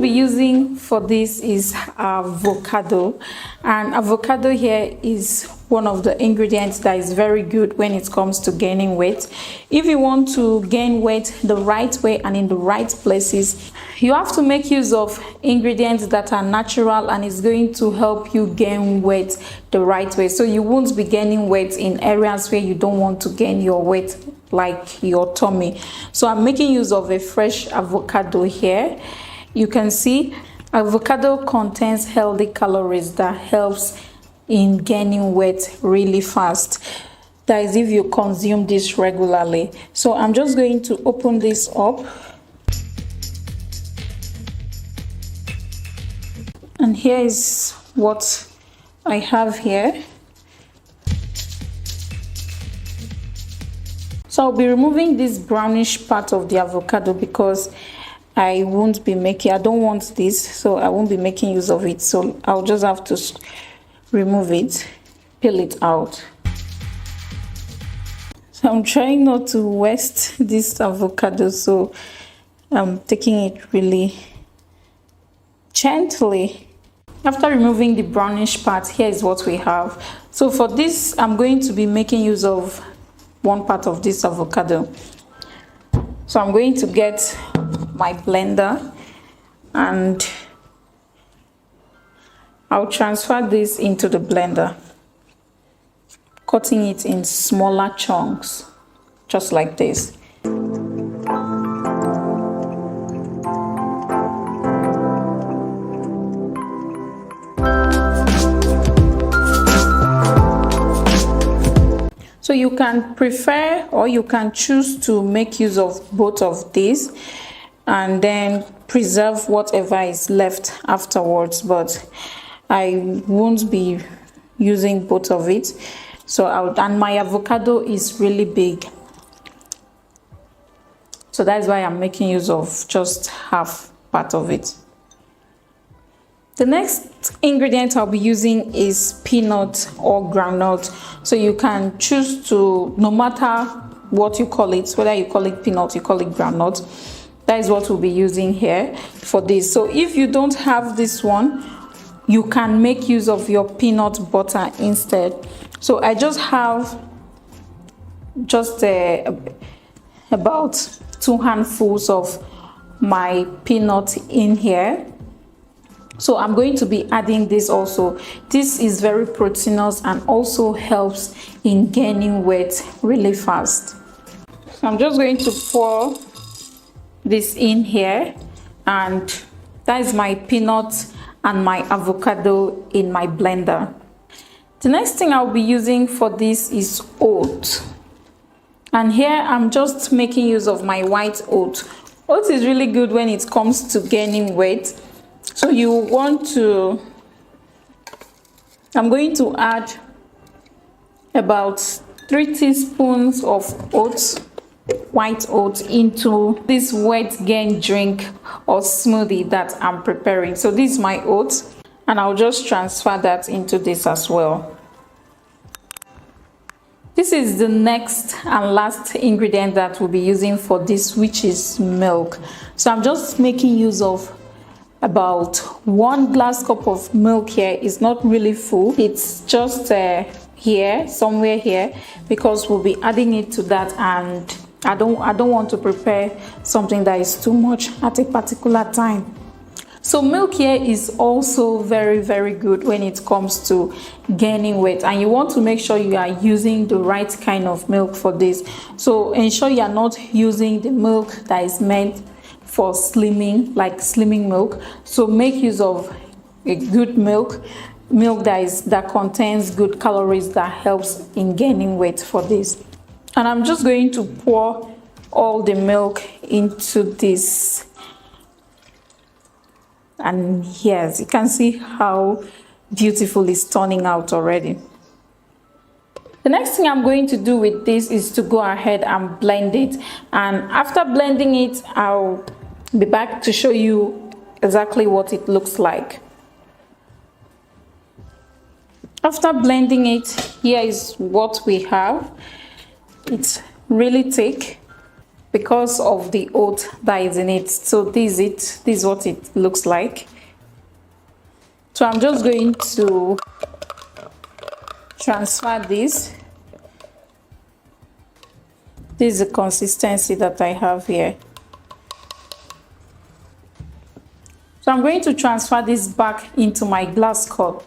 Be using for this is avocado, and avocado here is one of the ingredients that is very good when it comes to gaining weight. If you want to gain weight the right way and in the right places, you have to make use of ingredients that are natural, and it's going to help you gain weight the right way, so you won't be gaining weight in areas where you don't want to gain your weight, like your tummy. So I'm making use of a fresh avocado here. You can see avocado contains healthy calories that helps in gaining weight really fast. That is if you consume this regularly. So I'm just going to open this up. And here is what I have here. So I'll be removing this brownish part of the avocado because I don't want this, so I won't be making use of it. So I'll just have to remove it, peel it out. So I'm trying not to waste this avocado, so I'm taking it really gently. After removing the brownish part, here is what we have. So for this, I'm going to be making use of one part of this avocado. So I'm going to get my blender and I'll transfer this into the blender, cutting it in smaller chunks, just like this. So you can prefer or you can choose to make use of both of these and then preserve whatever is left afterwards, but I won't be using both of it. So and my avocado is really big, so that's why I'm making use of just half part of it. The next ingredient I'll be using is peanut or groundnut. So you can choose to, no matter what you call it, whether you call it peanut, you call it groundnut, that is what we'll be using here for this. So if you don't have this one, you can make use of your peanut butter instead. So I just have about 2 handfuls of my peanut in here. So I'm going to be adding this also. This is very proteinous and also helps in gaining weight really fast. So I'm just going to pour this in here, and that is my peanut and my avocado in my blender. The next thing I'll be using for this is oat. And here I'm just making use of my white oat. Oat is really good when it comes to gaining weight. So you want to, I'm going to add about 3 teaspoons of oats, white oats, into this weight gain drink or smoothie that I'm preparing. So this is my oats, and I'll just transfer that into this as well. This is the next and last ingredient that we'll be using for this, which is milk. So I'm just making use of about 1 glass cup of milk here. Is not really full, it's just here, somewhere here, because we'll be adding it to that, and I don't want to prepare something that is too much at a particular time. So milk here is also very, very good when it comes to gaining weight, and you want to make sure you are using the right kind of milk for this. So ensure you are not using the milk that is meant for slimming, like slimming milk. So make use of a good milk that contains good calories that helps in gaining weight for this. And I'm just going to pour all the milk into this, and yes, you can see how beautiful it's turning out already. The next thing I'm going to do with this is to go ahead and blend it, and after blending it, I'll be back to show you exactly what it looks like. After blending it, here is what we have. It's really thick. because of the oat that is in it. So this is it. This is what it looks like. So I'm just going to transfer this. This is the consistency that I have here. So I'm going to transfer this back into my glass cup.